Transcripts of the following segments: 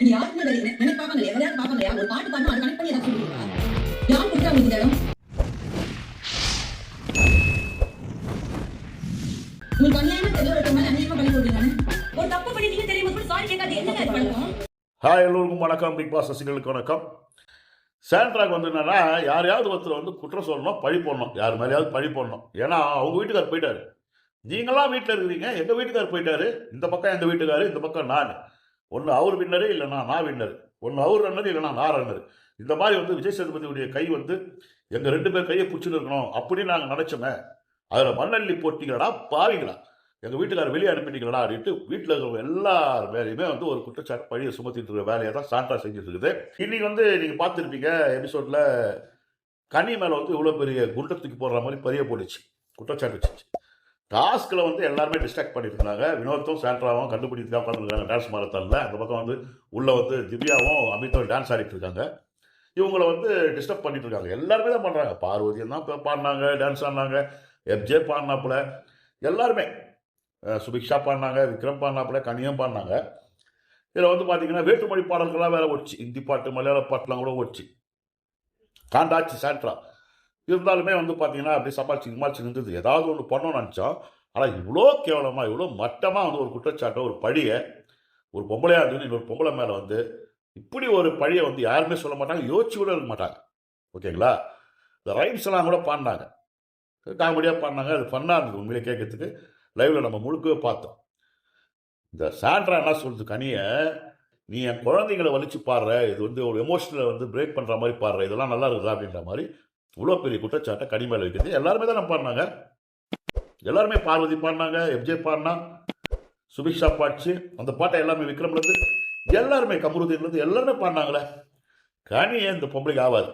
இது யாருக்குமே தெரியல. எனக்கு பார்ப்பாங்க இல்லையா, எவரையாவது பார்ப்பாங்க இல்லையா, ஒரு பாட்டு பாடணும், அதை கனெக்ட் பண்ணி ஏதாவது சொல்லுவீங்களா? யார் கொடுத்தா உங்களுக்கு இந்த இடம்? உங்களுக்கு அநியாயமா தெரியல, ஒரு மேல அநியாயமா பண்ணி சொல்றீங்க. ஒரு தப்பு பண்ணிட்டீங்க தெரியுமா கூட சாரி கேட்காது. என்னங்க இது பழக்கம்? ஹாய், எல்லோருக்கும் வணக்கம். பிக் பாஸ் ரசிகர்களுக்கு வணக்கம். சாண்ட்ராக் வந்து என்னன்னா, யாரையாவது ஒருத்தர் வந்து குற்றம் சொல்லணும், பழி போடணும், யார் மேலேயாவது பழி போடணும். ஏன்னா அவங்க வீட்டுக்கார் போயிட்டாரு, நீங்களாம் வீட்டில் இருக்கிறீங்க, எங்க வீட்டுக்கார் போயிட்டாரு, இந்த பக்கம் எங்க வீட்டுக்காரு, இந்த பக்கம் நான், ஒன்று அவர் வின்னரு இல்லைனா நான் வின்னரு, ஒன்று அவர் ரன்னர் இல்லைனா நான் ரன்னர். இந்த மாதிரி வந்து விஜய் சேதுபதியுடைய கை வந்து எங்கள் 2 பேர் கையை பிடிச்சிட்டு இருக்கணும் அப்படின்னு நாங்கள் நினச்சோமே. அதில் மண்ணள்ளி போட்டிங்களா பாவீங்களா, எங்கள் வீட்டுக்காரர் வெளியே அனுப்பிட்டீங்களா அப்படின்ட்டு வீட்டில் இருக்கிற எல்லார் மேலேயுமே வந்து ஒரு குற்றச்சாட்டு பழியை சுமத்திட்டு இருக்கிற வேலையை தான் சாண்ட்ரா செஞ்சுட்டு இருக்குது. இன்னைக்கு வந்து நீங்கள் பார்த்துருப்பீங்க எபிசோடில், கனி மேலே வந்து இவ்வளோ பெரிய குண்டத்துக்கு போடுற மாதிரி பரிய போட்டுச்சு, குற்றச்சாட்டு வச்சு. டாஸ்கில் வந்து எல்லாருமே டிஸ்ட்ராக்ட் பண்ணிட்டு இருந்தாங்க. வினோத்தும் சாண்ட்ராவும் கண்டுபிடித்து தான் உட்காந்துருக்காங்க டான்ஸ் மாரத்தானில். அந்த பக்கம் வந்து உள்ளே வந்து திவ்யாவும் அமித்தும் டான்ஸ் ஆடிட்டு இருக்காங்க. இவங்கள வந்து டிஸ்டர்ப் பண்ணிட்டு இருக்காங்க. எல்லாருமே தான் பண்ணுறாங்க. பார்வதியும் தான் பாடினாங்க, டான்ஸ் ஆடினாங்க, எஃப்ஜே பாடினாப்புல, எல்லாருமே சுபிக்ஷா பாடினாங்க, விக்ரம் பாடினாப்புல, கனியும் பாடினாங்க. இதில் வந்து பார்த்தீங்கன்னா வேற்றுமொழி பாடல்கள்லாம் வேற ஓடிச்சு, ஹிந்தி பாட்டு மலையாள பாட்டுலாம் கூட ஓடிச்சு. காண்டாச்சு சாண்ட்ரா. இருந்தாலுமே வந்து பார்த்தீங்கன்னா அப்படி சமாளிச்சு இருந்தது. ஏதாவது ஒன்று பண்ணணும்னு நினச்சோம். ஆனால் இவ்வளோ கேவலமாக, இவ்வளோ மட்டமாக வந்து ஒரு குற்றச்சாட்டை, ஒரு பழியை, ஒரு பொம்பளையாக இருந்து இன்னொரு பொம்பளை மேலே வந்து இப்படி ஒரு பழியை வந்து யாருமே சொல்ல மாட்டாங்க, யோசிச்சு கூட இருக்க மாட்டாங்க. ஓகேங்களா? இந்த ரைம்ஸ் எல்லாம் கூட பாடினாங்க, காமெடியாக பாடினாங்க. அது ஃபன்னாக இருந்தது உண்மையிலே கேட்கறதுக்கு. லைவில் நம்ம முழுக்கவே பார்த்தோம். இந்த சாண்ட்ரா என்ன சொல்றது, கனியை நீ என் குழந்தைங்களை வலிச்சு பாடுற, இது வந்து ஒரு எமோஷனலை வந்து பிரேக் பண்ணுற மாதிரி பாடுற, இதெல்லாம் நல்லா இருக்குதா அப்படின்ற மாதிரி இவ்வளோ பெரிய குற்றச்சாட்டை கனி மேலே வைக்கிறது. எல்லாருமே தானே பாடினாங்க, எல்லாருமே பார்வதி பாடினாங்க, எஃப்ஜே பாடினா, சுபிக்ஷா பாடிச்சு, அந்த பாட்டை எல்லாமே விக்ரம்லேருந்து எல்லாருமே, கமருதீன்லேருந்து எல்லாருமே பாடினாங்களே. கனியை இந்த பொம்பளைக்கு ஆகாது,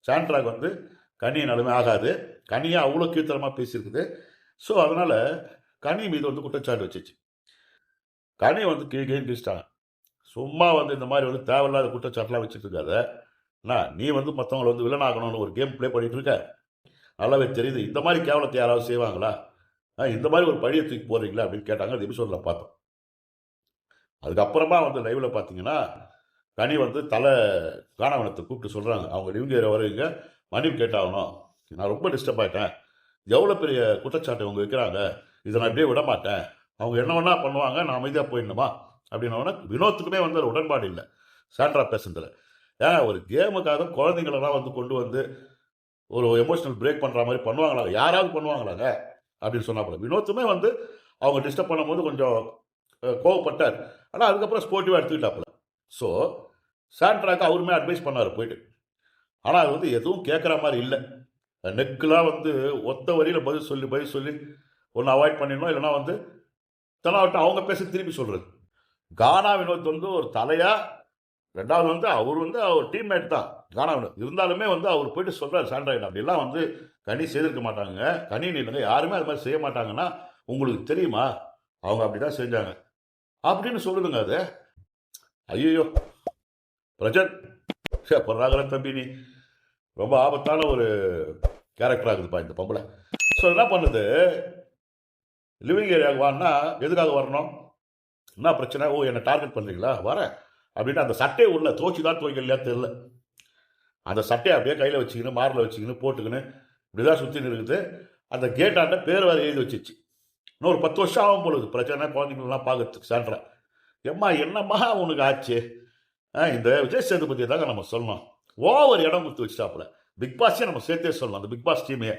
சாண்ட்ராக் வந்து கனியை நிலைமை ஆகாது. கனியை அவ்வளோ கீழ்த்தரமாக பேசியிருக்குது. ஸோ அதனால் கனி மீது வந்து குற்றச்சாட்டு வச்சிச்சு. கனி வந்து கீழ்கேன்னு பேசிட்டாங்க. சும்மா வந்து இந்த மாதிரி வந்து தேவையில்லாத குற்றச்சாட்டுலாம் வச்சுட்டு இருக்காத. நீ வந்து மற்றவங்களை வந்து வில்லன் ஆகணும்னு ஒரு கேம் ப்ளே பண்ணிட்டு இருக்க, நல்லாவே தெரியுது. இந்த மாதிரி கேவலத்தை யாராவது செய்வாங்களா? இந்த மாதிரி ஒரு பழியை தூக்கி போடுறீங்களா அப்படின்னு கேட்டாங்க. அது எபிசோடில் பார்த்தோம். அதுக்கப்புறமா வந்து லைவில் பார்த்தீங்கன்னா கனி வந்து தலை காணவனத்தை கூப்பிட்டு சொல்கிறாங்க, அவங்க லிவிங்க வரீங்க, மன்னிப்பு கேட்டாகணும், நான் ரொம்ப டிஸ்டர்ப் ஆகிட்டேன், எவ்வளோ பெரிய குற்றச்சாட்டை அவங்க வைக்கிறாங்க, இதை நான் இப்படியே விட மாட்டேன், அவங்க என்ன வேணா பண்ணுவாங்க, நான் அமைதியாக போயிடணுமா அப்படின்னோன்னா வினோத்துக்குமே வந்து ஒரு உடன்பாடு இல்லை சாண்ட்ரா பேசுனதில். ஏன் ஒரு கேமுக்காக குழந்தைங்களெல்லாம் வந்து கொண்டு வந்து ஒரு எமோஷனல் பிரேக் பண்ணுற மாதிரி பண்ணுவாங்களா, யாராவது பண்ணுவாங்களாங்க அப்படின்னு சொன்னாப்புல. வினோத்துமே வந்து அவங்க டிஸ்டர்ப் பண்ணும்போது கொஞ்சம் கோவப்பட்டார். ஆனால் அதுக்கப்புறம் ஸ்போர்ட்டிவாக எடுத்துக்கிட்டாப்புல. ஸோ சாண்ட்ராக்கு அவருமே அட்வைஸ் பண்ணார் போயிட்டு. ஆனால் அது வந்து எதுவும் கேட்குற மாதிரி இல்லை. நெக்கெலாம் வந்து ஒத்த வரியில் பதில் சொல்லி ஒன்று அவாய்ட் பண்ணிடணும், இல்லைனா வந்து தனாவட்டம் அவங்க பேச திருப்பி சொல்கிறது. கானா வினோத் வந்து ஒரு தலையாக, ரெண்டாவது வந்து அவர் டீம்மேட் தான் கானா வினோத். இருந்தாலுமே வந்து அவர் போயிட்டு சொல்கிறார் சாண்ட்ராயிட் அப்படிலாம் வந்து கனி செய்திருக்க மாட்டாங்க, கனி இல்லைங்க யாருமே அது மாதிரி செய்ய மாட்டாங்கன்னா உங்களுக்கு தெரியுமா, அவங்க அப்படி தான் செஞ்சாங்க அப்படின்னு சொல்லுதுங்க. அது ஐயோ பிரஜன் பொருளாதார தம்பி, நீ ரொம்ப ஆபத்தான ஒரு கேரக்டர் ஆகுதுப்பா இந்த பொம்பளை. ஸோ என்ன பண்ணுது, லிவிங் ஏரியாவுக்கு வான்னா எதுக்காக வரணும், என்ன பிரச்சனை, ஓ என்னை டார்கெட் பண்ணுறீங்களா, வரேன் அப்படின்னு அந்த சட்டையை உள்ள துவைச்சிதான் துவைக்கலையா தெரியல, அந்த சட்டையை அப்படியே கையில் வச்சுக்கின்னு மாரில் வச்சுக்கின்னு போட்டுக்கின்னு இப்படிதான் சுற்றின்னு இருக்குது. அந்த கேட்டாண்ட பேர் வேறு எழுதி வச்சிச்சு. இன்னொரு 10 வருஷம் ஆகும் பொழுது பிரச்சனை, குழந்தைங்களெலாம் பார்க்கறதுக்கு. சாண்ட்ரா எம்மா என்னம்மா உனக்கு ஆச்சு, இந்த விஜய் சேதுபதியை தாங்க நம்ம சொல்லணும், ஓவர் இடம் கொடுத்து வச்சுட்டாப்புல. பிக் பாஸே நம்ம சேர்த்தே சொல்லணும், அந்த பிக் பாஸ் டீமே.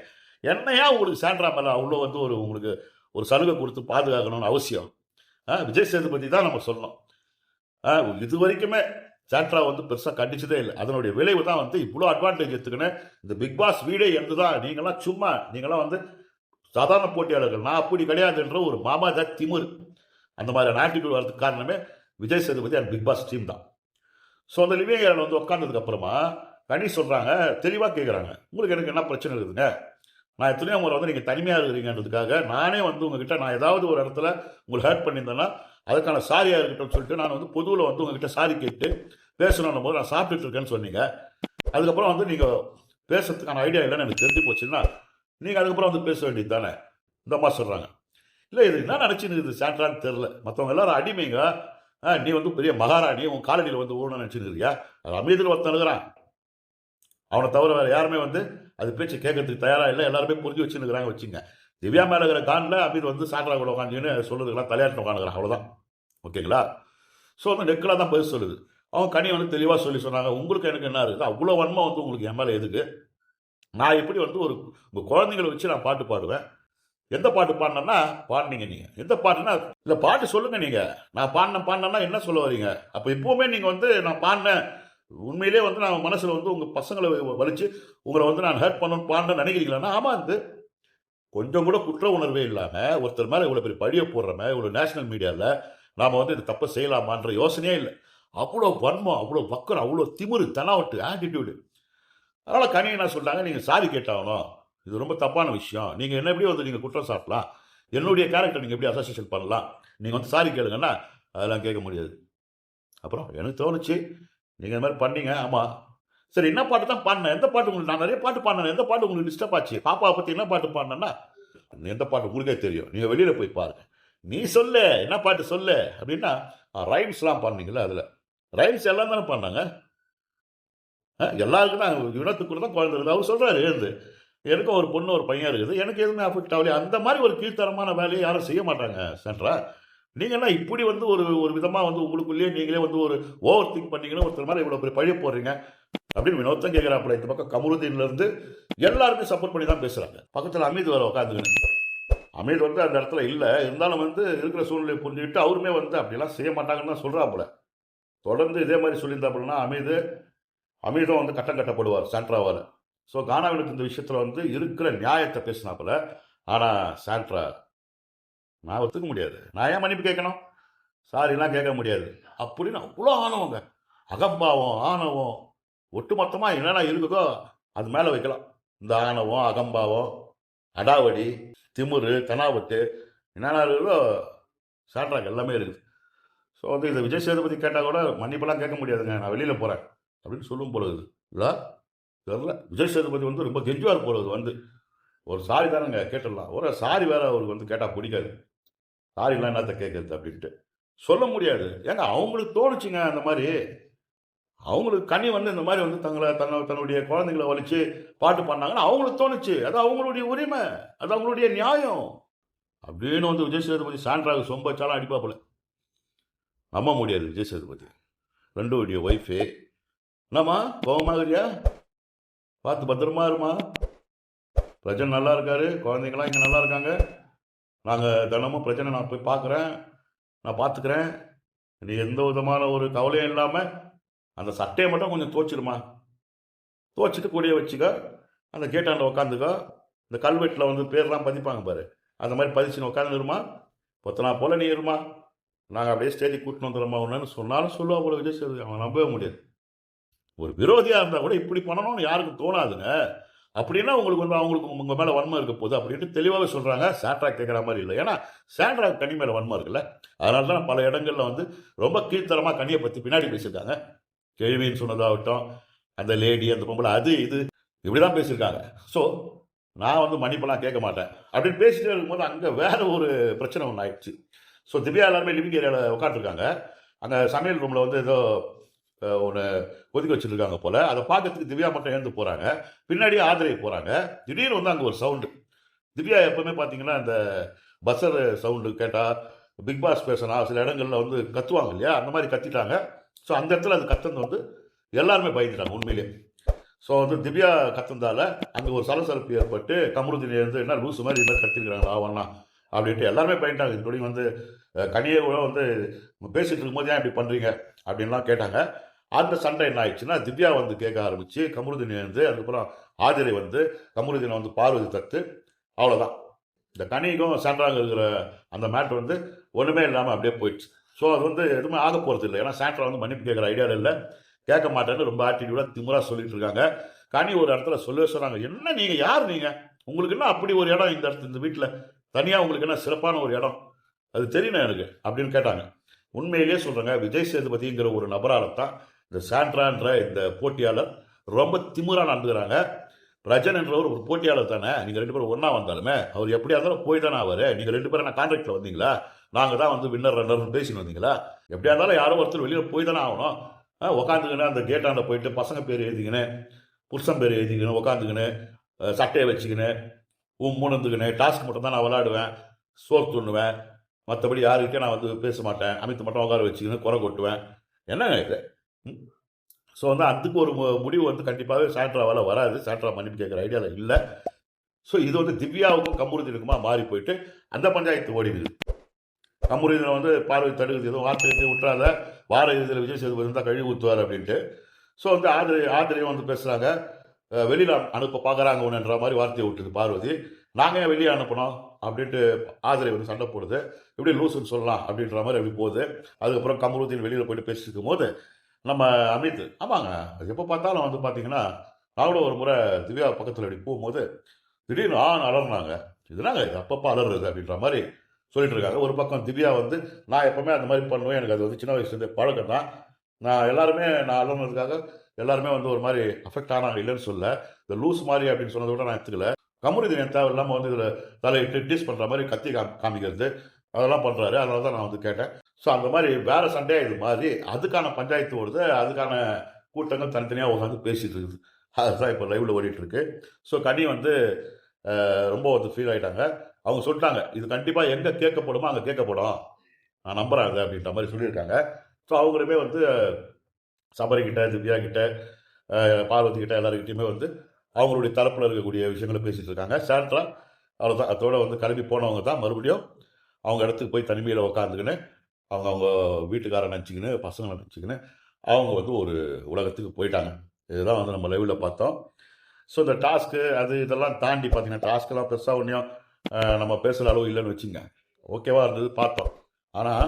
என்னையா உங்களுக்கு சாண்ட்ரா மேலே அவ்வளோ வந்து உங்களுக்கு ஒரு சலுகை கொடுத்து பாதுகாக்கணும்னு அவசியம்? விஜய் சேதுபதி தான் நம்ம சொல்லணும். இது வரைக்குமே சாண்ட்ரா வந்து பெருசாக கண்டிச்சதே இல்லை. அதனுடைய விளைவு தான் வந்து இவ்வளோ அட்வான்டேஜ் எடுத்துக்கின்னு இந்த பிக் பாஸ் வீடே எழுந்து தான். நீங்களாம் வந்து சாதாரண போட்டியாளர்கள், நான் அப்படி கிடையாதுன்ற ஒரு மாமாஜா திமுர், அந்த மாதிரியான ஆட்டிடியூட் வரதுக்கு காரணமே Vijay Sethupathi and Bigg Boss team தான். ஸோ அந்த லிவிங் ஏரியாவில் வந்து உட்காந்ததுக்கு அப்புறமா கனி சொல்கிறாங்க, தெளிவாக கேட்குறாங்க, உங்களுக்கு எனக்கு என்ன பிரச்சனை இருக்குதுங்க, நான் எத்தனையோ முறை வந்து நீங்கள் தனிமையாக இருக்கிறீங்கன்றதுக்காக நானே வந்து உங்ககிட்ட நான் ஏதாவது ஒரு இடத்துல உங்களை ஹர்ட் பண்ணியிருந்தேன்னா அதுக்கான சாரியாக இருக்கட்டும் சொல்லிட்டு நான் வந்து பொதுவில் வந்து உங்ககிட்ட சாரி கேட்டு பேசணும் போது நான் சாப்பிட்டுட்டு இருக்கேன்னு சொன்னீங்க. அதுக்கப்புறம் வந்து நீங்கள் பேசுறதுக்கான ஐடியா இல்லைன்னு எனக்கு தெரிஞ்சு போச்சுன்னா நீங்கள் அதுக்கப்புறம் வந்து பேச வேண்டியது தானே, இந்த மாதிரி சொல்கிறாங்க. இல்லை இது என்ன நினச்சின்னு சாண்ட்ரான்னு தெரில, மற்றவங்க எல்லாரும் அடிமைங்க, நீ வந்து பெரிய மகாராணி உன் காலடியில் வந்து ஊழல் நினச்சிருக்கிறியா? அது அமீதில் ஒருத்தன் இருக்கிறான். அவனை தவிர வேறு யாருமே வந்து அது பேச்சு கேட்கறதுக்கு தயாராக இல்லை. எல்லாருமே புரிஞ்சு வச்சுருக்கிறாங்க வச்சுங்க. திவ்யா மேலே இருக்கிற காண்டில் அமீர் வந்து சாட்ரா கூட உட்காந்துன்னு சொல்லுறதுக்கெல்லாம் தலையாட்டில் உட்காந்துக்கிறான், அவ்வளோதான். ஓகேங்களா? ஸோ வந்து நெக்கில் தான் பதில் சொல்லுது. அவங்க கனி வந்து தெளிவாக சொன்னாங்க, உங்களுக்கு எனக்கு என்ன இருக்குது, அவ்வளோ வன்மை வந்து உங்களுக்கு என் மேலே எதுக்கு? நான் எப்படி வந்து உங்கள் குழந்தைங்களை வச்சு நான் பாட்டு பாடுவேன். எந்த பாட்டு பாடினேன்னா பாடினீங்க நீங்கள். எந்த பாட்டுன்னா இல்லை பாட்டு சொல்லுங்கள் நீங்கள். நான் பாடினேன்னா என்ன சொல்ல வரீங்க? அப்போ எப்போவுமே நீங்கள் வந்து நான் பாடினேன் உண்மையிலே வந்து நான் மனசில் வந்து உங்கள் பசங்களை வலிச்சு உங்களை வந்து நான் ஹர்ட் பண்ணணும்னு பாடினேன்னு நினைக்கிறீங்களான்னா ஆமாம். அது கொஞ்சம் கூட குற்ற உணர்வே இல்லாமல் ஒருத்தர் மேலே இவ்வளோ பெரிய பழியை போடுறமே இவ்வளோ நேஷனல் மீடியாவில் நாம் வந்து இது தப்பை செய்யலாமான்ற யோசனையே இல்லை. அவ்வளோ வன்மம், அவ்வளோ வக்கரம், அவ்வளோ திமிரு, தனாவட்டு, ஆட்டிடியூடு. அதனால் கனி என்ன சொல்கிறாங்க, நீங்கள் சாரி கேட்டாகணும், இது ரொம்ப தப்பான விஷயம், நீங்கள் என்ன எப்படி வந்து நீங்கள் குற்றம் சாட்டலாம், என்னுடைய கேரக்டர் நீங்கள் எப்படி அசோசியேஷன் பண்ணலாம், நீங்கள் வந்து சாரி கேளுங்கன்னா அதெல்லாம் கேட்க முடியாது. அப்புறம் எனக்கு தோணுச்சு நீங்கள் இந்த மாதிரி பண்ணீங்க. ஆமாம் சரி, என்ன பாட்டு தான் பாடினேன், எந்த பாட்டு உங்களுக்கு, நான் நிறைய பாட்டு பாடினேன், எந்த பாட்டு உங்களுக்கு டிஸ்டர்ப் ஆச்சு, பாப்பாவை பற்றி என்ன பாட்டு பாடினேன்னா எந்த பாட்டு உங்களுக்கே தெரியும், நீங்கள் வெளியில் போய் பாருங்க, நீ சொல்லு என்ன பாட்டு சொல்லு அப்படின்னா ரைம்ஸ்லாம் பாடினீங்களா, அதில் ரைம்ஸ் எல்லாம் தானே பாடினாங்க. எல்லாருக்கும் தான் இனத்துக்குள்ள தான் குழந்தை இருக்குது. அவர் சொல்கிறாரு எழுந்து, எனக்கும் ஒரு பொண்ணு ஒரு பையன் இருக்குது, எனக்கு எதுவுமே அஃபெக்ட் ஆகலையே. அந்த மாதிரி ஒரு கீழ்த்தரமான வேலையை யாரும் செய்ய மாட்டாங்க சென்ட்ரா. நீங்கள்லாம் இப்படி வந்து ஒரு விதமாக வந்து உங்களுக்குள்ளேயே நீங்களே வந்து ஒரு ஓவர் திங்க் பண்ணீங்கன்னு ஒருத்தர் மாதிரி இவ்வளோ பெரிய பழைய போடுறீங்க அப்படின்னு வினோத்தம் கேட்குறாப்புல. இந்த பக்கம் கமருதீன்லேருந்து எல்லாருமே சப்போர்ட் பண்ணி தான் பேசுகிறாங்க. பக்கத்தில் அமீத் வர உட்காந்துக்கணும். அமீத் வந்து அந்த இடத்துல இல்லை, இருந்தாலும் வந்து இருக்கிற சூழ்நிலையை புரிஞ்சுக்கிட்டு அவருமே வந்து அப்படிலாம் செய்ய மாட்டாங்கன்னு தான் சொல்கிறாப்புல. தொடர்ந்து இதே மாதிரி சொல்லியிருந்தாப்புலன்னா அமீதும் வந்து கட்டம் கட்டப்படுவார் சாண்ட்ராவால். ஸோ கானாவினுக்கு இந்த விஷயத்தில் வந்து இருக்கிற நியாயத்தை பேசினாப்புல. ஆனால் சாண்ட்ரா நான் ஒத்துக்க முடியாது, நான் ஏன் மன்னிப்பு கேட்கணும், சாரிலாம் கேட்க முடியாது அப்படின்னு அவ்வளோ ஆணவங்க, அகம்பாவம், ஆணவம் ஒட்டுமொத்தமாக என்னென்ன இருக்குதோ அது மேலே வைக்கலாம். இந்த ஆணவம், அகம்பாவம், அடாவடி, திமுரு, தனாவட்டு என்னென்ன இருக்குதோ சாண்ட்ராக்கு எல்லாமே இருக்குது. ஸோ வந்து இதை விஜய் சேதுபதி கேட்டால் கூட மன்னிப்பெல்லாம் கேட்க முடியாதுங்க, நான் வெளியில் போகிறேன் அப்படின்னு சொல்லும் பொழுது இல்லை தெரில. விஜய் சேதுபதி வந்து ரொம்ப கெஞ்சுவார் போகிறது, வந்து ஒரு சாரி தானேங்க கேட்டுடலாம், ஒரு சாரி வேறு அவருக்கு வந்து கேட்டால் பிடிக்காது, சாரிலாம் என்னத்த கேட்குறது அப்படின்ட்டு சொல்ல முடியாது. ஏங்க அவங்களுக்கு தோணுச்சுங்க அந்த மாதிரி, அவங்களுக்கு கனி வந்து இந்த மாதிரி வந்து தன்னுடைய குழந்தைங்களை வலிச்சு பாட்டு பண்ணாங்கன்னு அவங்களுக்கு தோணுச்சு, அது அவங்களுடைய உரிமை, அது அவங்களுடைய நியாயம் அப்படின்னு வந்து விஜய் சேதுபதி சாண்ட்ராவுக்கு சொம்ப வச்சாலும் அடிப்பாப்புல. நம்ப முடியாது விஜய் சேதுபதி. ரெண்டுடைய ஒய்ஃபு என்னம்மா கோவமாகறியா, பார்த்து பத்திரமா இருமா, பிரஜன் நல்லா இருக்காரு, குழந்தைங்களாம் இங்கே நல்லா இருக்காங்க, நாங்கள் தினமும் பிரச்சனை நான் போய் பார்க்குறேன், நான் பார்த்துக்கிறேன், நீ எந்த விதமான ஒரு கவலையும் இல்லாமல் அந்த சட்டையை மட்டும் கொஞ்சம் துவச்சிருமா, துவச்சிட்டு கூடிய வச்சுக்க, அந்த கேட்டாண்ட உட்காந்துக்கோ, இந்த கல்வெட்டில் வந்து பேர்லாம் பதிப்பாங்க பாரு, அந்த மாதிரி பதிச்சுன்னு உட்காந்துருமா, பொத்தனா போல் நீ இருமா, நாங்கள் அப்படியே ஸ்டேஜுக்கு கூட்டின்னு வந்துடுறோமா ஒன்றுன்னு சொன்னாலும் சொல்லுவா போல விஜய் சேதுபதி. அவன் நம்பவே முடியாது. ஒரு விரோதியாக இருந்தால் கூட இப்படி பண்ணணும்னு யாருக்கும் தோணாதுங்க. அப்படின்னா உங்களுக்கு வந்து அவங்களுக்கு உங்கள் மேலே வன்மை இருக்க போகுது அப்படின்ட்டு தெளிவாகவே சொல்கிறாங்க. சாண்ட்ரா கேட்குற மாதிரி இல்லை, ஏன்னா சாண்ட்ரா கனி மேலே வன்மை இருக்குல்ல, அதனால தான் பல இடங்களில் வந்து ரொம்ப கீழ்த்தரமாக கனியை பற்றி பின்னாடி பேசியிருக்காங்க. கேள்வின்னு சொன்னதாகட்டும், அந்த லேடி, அந்த பொம்பளை, அது இது இப்படி தான் பேசியிருக்காங்க. ஸோ நான் வந்து மன்னிப்பெல்லாம் கேட்க மாட்டேன் அப்படின்னு பேசிட்டு இருக்கும்போது அங்கே வேற ஒரு பிரச்சனை ஒன்று ஆயிடுச்சு. ஸோ திவ்யா எல்லாருமே லிவிங் ஏரியாவில் உட்காந்துருக்காங்க. அங்கே சமையல் ரூமில் வந்து ஏதோ ஒன்று கொதிக்க வச்சுருக்காங்க போல். அதை பார்க்கறதுக்கு திவ்யா மட்டும் எழுந்து போகிறாங்க, பின்னாடியே ஆதரவு போகிறாங்க. திடீர்னு வந்து அங்கே ஒரு சவுண்டு. திவ்யா எப்போவுமே பார்த்தீங்கன்னா இந்த பஸ்ஸர் சவுண்டு கேட்டால் பிக் பாஸ் பேசினா சில இடங்களில் வந்து கத்துவாங்க இல்லையா, அந்த மாதிரி கத்திட்டாங்க. ஸோ அந்த இடத்துல அது கத்துனது வந்து எல்லாருமே பயந்துட்டாங்க உண்மையிலே. ஸோ வந்து திவ்யா கத்துனதால அங்கே ஒரு சலசலப்பு ஏற்பட்டு கமருதீன் இருந்து என்ன லூசு மாதிரி இந்த மாதிரி கத்திருக்கிறாங்களா அவனா அப்படின்ட்டு எல்லாருமே பயந்துட்டாங்க. இப்படி வந்து கனியை கூட வந்து பேசிகிட்டு இருக்கும்போது ஏன் இப்படி பண்ணுறீங்க அப்படின்லாம் கேட்டாங்க. அந்த சண்டை என்ன ஆயிடுச்சுன்னா திவ்யா வந்து கேட்க ஆரம்பிச்சு, கமருதீன் வந்து அதுக்கப்புறம் ஆதிரை வந்து கமருதீனை வந்து பார்வதி தத்து, அவ்வளோதான். இந்த கனிக்கும் சாண்ட்ராங்க இருக்கிற அந்த மேட்ரு வந்து ஒன்றுமே இல்லாமல் அப்படியே போயிடுச்சு. ஸோ அது வந்து எதுவுமே ஆக போகிறது இல்லை, ஏன்னா சாண்ட்ரா வந்து மன்னிப்பு கேட்குற ஐடியாவில் இல்லை, கேட்க மாட்டேன்னு ரொம்ப ஆட்டிடியூடாக திமுறாக சொல்லிட்டு இருக்காங்க. கனி ஒரு இடத்துல சொல்லவே சொன்னாங்க, என்ன நீங்கள் யார், நீங்கள் உங்களுக்கு என்ன அப்படி ஒரு இடம் இந்த இடத்துல இந்த வீட்டில் தனியாக உங்களுக்கு என்ன சிறப்பான ஒரு இடம் அது தெரியணும் எனக்கு அப்படின்னு கேட்டாங்க. உண்மையிலேயே சொல்கிறேங்க, விஜய் சேதுபதிங்கிற ஒரு நபரால் தான் இந்த சாண்ட்ரான்ற இந்த போட்டியாளர் ரொம்ப திமுறாக நடந்துக்கிறாங்க. ரஜன் என்றவர் ஒரு போட்டியாளர் தானே, நீங்கள் ரெண்டு பேரும் ஒன்றா வந்தாலுமே அவர் எப்படியா இருந்தாலும் போய் தானே ஆவார். நீங்கள் ரெண்டு பேரும் என்ன கான்ட்ராக்டில் வந்தீங்களா, நாங்கள் தான் வந்து வின்னர் ரன்னர்னு பேசின்னு வந்தீங்களா? எப்படியா இருந்தாலும் யாரோ ஒருத்தர் வெளியில் போய் தானே ஆகணும். உக்காந்துக்கின்னு அந்த கேட்டாண்ட போயிட்டு பசங்க பேர் எழுதிக்கின்னு, புருஷன் பேர் எழுதிக்கின்னு உக்காந்துக்கின்னு, சட்டையை வச்சுக்கின்னு, மூணுந்துக்கின்னு, டாஸ்க் மட்டும் தான் நான் விளையாடுவேன், சோர் துண்ணுவேன், மற்றபடி யாருக்கிட்டே நான் வந்து பேச மாட்டேன், அமித்து மட்டும் உட்கார வச்சுக்கின்னு குறை கொட்டுவேன். என்னங்க இது? ஸோ வந்து அதுக்கு ஒரு முடிவு வந்து கண்டிப்பாகவே சாண்ட்ராவால் வராது. சாண்ட்ரா மன்னிப்பு கேட்குற ஐடியாவில் இல்லை. ஸோ இது வந்து திவ்யாவுக்கும் கமருதீனுக்குமா மாறி போயிட்டு அந்த பஞ்சாயத்து ஓடிடுது. கமருதீனை வந்து பார்வை தடுக்குது, எதுவும் வார்த்தை எழுதி விட்டுறாத, வார இறுதியில் விஜய் சேதுபதி இருந்தால் கழுவி ஊற்றுவார் அப்படின்ட்டு. ஸோ வந்து ஆதிரையும் வந்து பேசுகிறாங்க, வெளியில் அனுப்ப பார்க்குறாங்க ஒன்றுன்ற மாதிரி வார்த்தையை விட்டுது பார்வதி. நாங்கள் ஏன் வெளியே அனுப்பணும் அப்படின்ட்டு ஆதிரை வந்து சண்டை போடுது. எப்படி லூசுன்னு சொல்லலாம் அப்படின்ற மாதிரி அப்படி போகுது. அதுக்கப்புறம் கமருதீன் வெளியில் போயிட்டு பேசிட்டு இருக்கும் போது நம்ம அமித், ஆமாங்க அது எப்போ பார்த்தாலும் வந்து பார்த்தீங்கன்னா, நான் கூட ஒரு முறை திவ்யா பக்கத்தில் அப்படி போகும்போது திடீர்னு அலர்னாங்க, இதுனாங்க இது அப்பப்போ அலறுறது அப்படின்ற மாதிரி சொல்லிட்டு இருக்காங்க. ஒரு பக்கம் திவ்யா வந்து நான் எப்பவுமே அந்த மாதிரி பண்ணுவேன், எனக்கு அது வந்து சின்ன வயசுலேருந்தே பழக்கம் தான், நான் எல்லாருமே நான் அலர்னதுக்காக எல்லாருமே வந்து ஒரு மாதிரி அஃபெக்ட் ஆனாங்க, இல்லைன்னு சொல்ல, இந்த லூஸ் மாதிரி அப்படின்னு சொன்னதை விட நான் எடுத்துக்கல. கமருதீன் என் தேவை இல்லாமல் வந்து இதில் தலையிட்டு டீஸ் பண்ணுற மாதிரி கத்தி காமிக்கிறது அதெல்லாம் பண்ணுறாரு. அதனால தான் நான் வந்து கேட்டேன். ஸோ அந்த மாதிரி வேற சண்டையாக இது மாதிரி அதுக்கான பஞ்சாயத்து ஓடுது, அதுக்கான கூட்டங்கள் தனித்தனியாக உட்காந்து பேசிட்டு இருக்குது. அதுதான் இப்போ லைவ்ல ஓடிட்டு இருக்கு. ஸோ கனி வந்து ரொம்ப வந்து ஃபீல் ஆகிட்டாங்க. அவங்க சொல்லிட்டாங்க, இது கண்டிப்பாக எங்கே கேட்கப்படுமோ அங்கே கேட்கப்படும், நான் நம்புறேன் அது அப்படின்ற மாதிரி சொல்லியிருக்காங்க. ஸோ அவங்களுமே வந்து சபரி கிட்ட, திவ்யா கிட்ட, பார்வதி கிட்ட எல்லாருக்கிட்டையுமே வந்து அவங்களுடைய தரப்பில் இருக்கக்கூடிய விஷயங்களை பேசிட்டு இருக்காங்க. சாண்ட்ரா அவ்வளோதான், அதோட வந்து கிளம்பி போனவங்க தான் மறுபடியும் அவங்க இடத்துக்கு போய் தனிமையில் உட்காந்துக்கின்னு அவங்க வீட்டுக்காரன் நினச்சிக்கின்னு பசங்களை நினச்சிக்கின்னு அவங்க வந்து ஒரு உலகத்துக்கு போயிட்டாங்க. இதுதான் வந்து நம்ம லைவில் பார்த்தோம். ஸோ இந்த டாஸ்க்கு அது இதெல்லாம் தாண்டி பார்த்தீங்கன்னா, டாஸ்க்கெல்லாம் பெருசாக ஒன்றையும் நம்ம பேசுகிற அளவு இல்லைன்னு வச்சுங்க, ஓகேவா இருந்தது பார்த்தோம். ஆனால்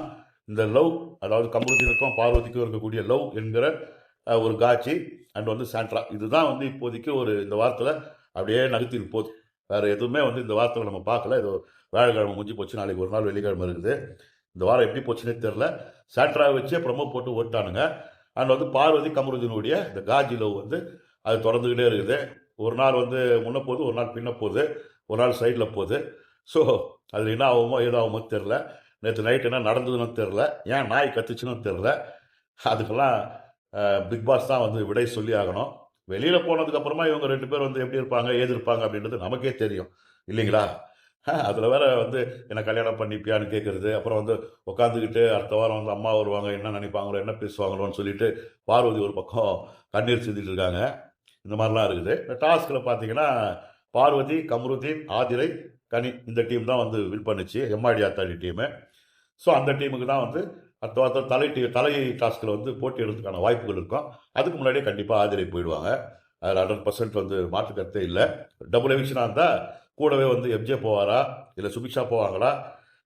இந்த லவ், அதாவது கமருதீனுக்கும் பார்வதிக்கும் இருக்கக்கூடிய லவ் என்கிற ஒரு காட்சி அண்ட் வந்து சாண்ட்ரா, இதுதான் வந்து இப்போதைக்கு ஒரு இந்த வாரத்தில் அப்படியே நகர்த்திட்டு போகுது. வேறு எதுவுமே வந்து இந்த வாரத்தில் நம்ம பார்க்கல. இது வியாழக்கிழமை முடிஞ்சு போச்சு, நாளைக்கு ஒரு நாள் வெள்ளிக்கிழமை இருக்குது. இந்த வாரம் எப்படி போச்சுன்னே தெரில. சாண்ட்ராவை வச்சே ப்ரொமோ போட்டு ஓட்டானுங்க. அண்ட் வந்து பார்வதி கமருதீனுடைய இந்த காஜி லவ் வந்து அது தொடர்ந்துக்கிட்டே இருக்குது. ஒரு நாள் வந்து முன்ன போகுது, ஒரு நாள் பின்ன போகுது, ஒரு நாள் சைடில் போகுது. ஸோ அதில் என்ன ஆகுமோ ஏதாகுமோ தெரில. நேற்று நைட் என்ன நடந்ததுன்னு தெரில, ஏன் நாய் கத்துச்சுன்னு தெரில. அதுக்கெல்லாம் பிக் பாஸ் தான் வந்து விடை சொல்லி ஆகணும். வெளியில் போனதுக்கப்புறமா இவங்க 2 பேர் வந்து எப்படி இருப்பாங்க, ஏது இருப்பாங்க அப்படின்றது நமக்கே தெரியும் இல்லைங்களா? அதில் வேற வந்து என்னை கல்யாணம் பண்ணிப்பியான்னு கேட்குறது, அப்புறம் வந்து உட்காந்துக்கிட்டு அடுத்த வாரம் வந்து அம்மா வருவாங்க, என்ன நினைப்பாங்களோ, என்ன பேசுவாங்களோன்னு சொல்லிட்டு பார்வதி ஒரு பக்கம் கண்ணீர் சிந்திட்டு இருக்காங்க. இந்த மாதிரிலாம் இருக்குது. இந்த டாஸ்கில் பார்த்தீங்கன்னா பார்வதி, கமருதீன், ஆதிரை, கனி இந்த டீம் தான் வந்து வின் பண்ணுச்சு, எம்ஆடி ஆத்தாடி டீமு. ஸோ அந்த டீமுக்கு தான் வந்து அடுத்த வாரத்தில் தலை டாஸ்கில் வந்து போட்டியிடுறதுக்கான வாய்ப்புகள் இருக்கும். அதுக்கு முன்னாடியே கண்டிப்பாக ஆதிரை போயிடுவாங்க. அதில் 100% வந்து மாற்று கருத்தே இல்லை. டபுள் எவிக்ஷனாக இருந்தால் கூடவே வந்து எம்ஜே போவாரா, இல்லை சுபிக்ஷா போவாங்களா,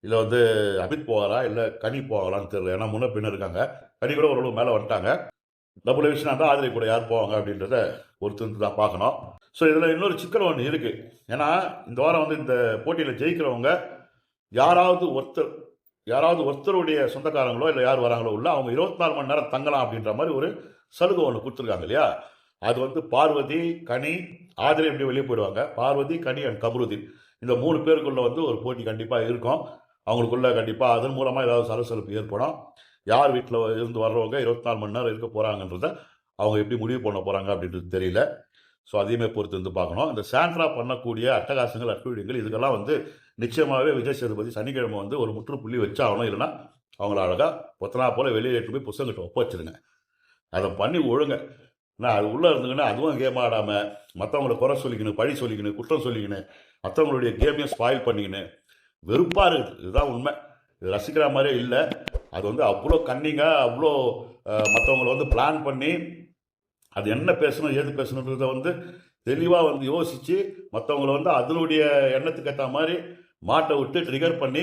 இல்லை வந்து அமித் போவாரா, இல்லை கனி போவாங்களான்னு தெரியல. ஏன்னா முன்ன பின்ன இருக்காங்க. கனி கூட ஓரளவு மேலே வந்துட்டாங்க. டபுள் எவிக்ஷனாக இருந்தால் ஆதிரை கூட யார் போவாங்க அப்படின்றத பொறுத்து தான் பார்க்கணும். ஸோ இதில் இன்னொரு சிக்கல் ஒன்று இருக்குது. ஏன்னா இந்த வாரம் வந்து இந்த போட்டியில் ஜெயிக்கிறவங்க யாராவது ஒருத்தருடைய சொந்தக்காரங்களோ இல்லை யார் வராங்களோ உள்ள அவங்க 24 மணி நேரம் தங்கலாம் அப்படின்ற மாதிரி ஒரு சலுகை ஒன்று கொடுத்துருக்காங்க இல்லையா? அது வந்து பார்வதி, கனி, ஆதிரை எப்படி வெளியே போயிடுவாங்க. பார்வதி, கனி அண்ட் கமருதீன் இந்த 3 பேருக்குள்ள வந்து ஒரு போட்டி கண்டிப்பாக இருக்கும். அவங்களுக்குள்ள கண்டிப்பாக அதன் மூலமாக ஏதாவது சலசலப்பு ஏற்படும். யார் வீட்டில் இருந்து வர்றவங்க 24 மணி நேரம் இருக்க போகிறாங்கன்றத அவங்க எப்படி முடிவு பண்ண போகிறாங்க அப்படின்றது தெரியல. ஸோ அதையுமே பொறுத்து வந்து பார்க்கணும். இந்த சாண்ட்ரா பண்ணக்கூடிய அட்டகாசங்கள், அற்புதங்கள் இதுக்கெல்லாம் வந்து நிச்சயமாகவே விஜய் சேதுபதி சனிக்கிழமை வந்து ஒரு முற்றுப்புள்ளி வச்சாகணும். இல்லைன்னா அவங்கள அழகாக பொத்தனா போல் வெளியே எடுத்து போய் புத்தகங்கிட்ட ஒப்ப வச்சிருங்க. அதை பண்ணி ஒழுங்க. நான் அது உள்ளே இருந்துங்கன்னா அதுவும் கேம் ஆடாமல் மற்றவங்களை குறை சொல்லிக்கணும், பழி சொல்லிக்கணும், குற்றம் சொல்லிக்கணும், மற்றவங்களுடைய கேமையும் ஸ்பாயில் பண்ணிக்கணும், வெறுப்பாக இருக்குது. இதுதான் உண்மை. இது ரசிக்கிற மாதிரியே இல்லை. அது வந்து அவ்வளோ கன்னிங்காக, அவ்வளோ மற்றவங்களை வந்து பிளான் பண்ணி அது என்ன பேசணும், ஏது பேசணுன்றதை வந்து தெளிவாக வந்து யோசித்து மற்றவங்கள வந்து அதனுடைய எண்ணத்துக்கு ஏற்ற மாதிரி மாட்டை விட்டு ட்ரிகர் பண்ணி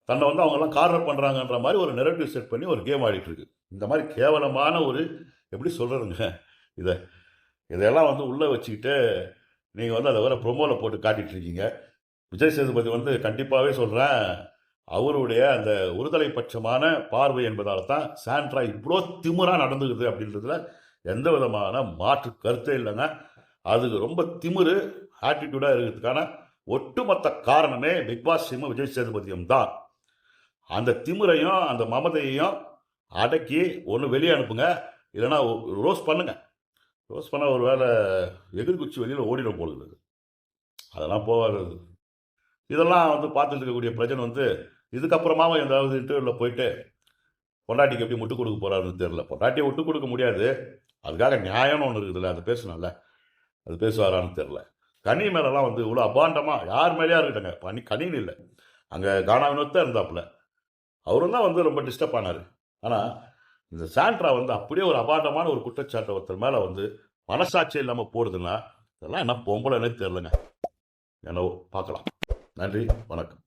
தன்னை வந்து அவங்கெல்லாம் கார்னர் பண்ணுறாங்கன்ற மாதிரி ஒரு நெரட்டிவ் செட் பண்ணி ஒரு கேம் ஆடிட்டுருக்கு. இந்த மாதிரி கேவலமான ஒரு எப்படி சொல்கிறதுங்க, இதெல்லாம் வந்து உள்ளே வச்சுக்கிட்டு நீங்கள் வந்து அதை வேறு ப்ரொமோவில் போட்டு காட்டிகிட்ருக்கீங்க. விஜய் சேதுபதி வந்து கண்டிப்பாகவே சொல்கிறேன், அவருடைய அந்த ஒருதலை பட்சமான பார்வை என்பதால் தான் சாண்ட்ரா இவ்வளோ திமுறாக நடந்துக்குது அப்படின்றதுல எந்த விதமான மாற்று கருத்தே இல்லைங்க. அதுக்கு ரொம்ப திமிரு ஆட்டிடியூடாக இருக்கிறதுக்கான ஒட்டுமொத்த காரணமே பிக் பாஸ் டீமும் விஜய் சேதுபதியும் தான். அந்த திமிரையும் அந்த மமதையையும் அடக்கி ஒன்று வெளியே அனுப்புங்க, இல்லைன்னா ரோஸ் பண்ணுங்க. ரோஸ் பண்ணால் ஒரு வேளை எதிர்குச்சி வெளியில் ஓடிடும் போகுது. அதெல்லாம் போகாது. இதெல்லாம் வந்து பார்த்துட்டு இருக்கக்கூடிய பிரஜன் வந்து இதுக்கப்புறமாவும் ஏதாவது இன்டர்வியூவில் போயிட்டு பொண்டாட்டிக்கு எப்படி முட்டு கொடுக்க போறாருன்னு தெரியல. பொண்டாட்டியை விட்டு கொடுக்க முடியாது, அதுக்காக நியாயம்னு ஒன்று இருக்குதுல்ல, அது பேசணும்ல. அது பேசுவாரான்னு தெரியல. கனி மேலெல்லாம் வந்து இவ்வளோ அபாண்டமாக யார் மேலேயா இருக்கட்டங்க, கனின்னு இல்லை, அங்கே கானா வினோத் தான் இருந்தாப்புல, அவரும் தான் வந்து ரொம்ப டிஸ்டர்ப் ஆனார். ஆனால் இந்த சாண்ட்ரா வந்து அப்படியே ஒரு அபாண்டமான ஒரு குற்றச்சாட்டை ஒருத்தர் மேலே வந்து மனசாட்சி இல்லாமல் போடுதுன்னா இதெல்லாம் என்ன பொம்பளைன்னே தெரிலங்க. என்னவோ பார்க்கலாம். நன்றி, வணக்கம்.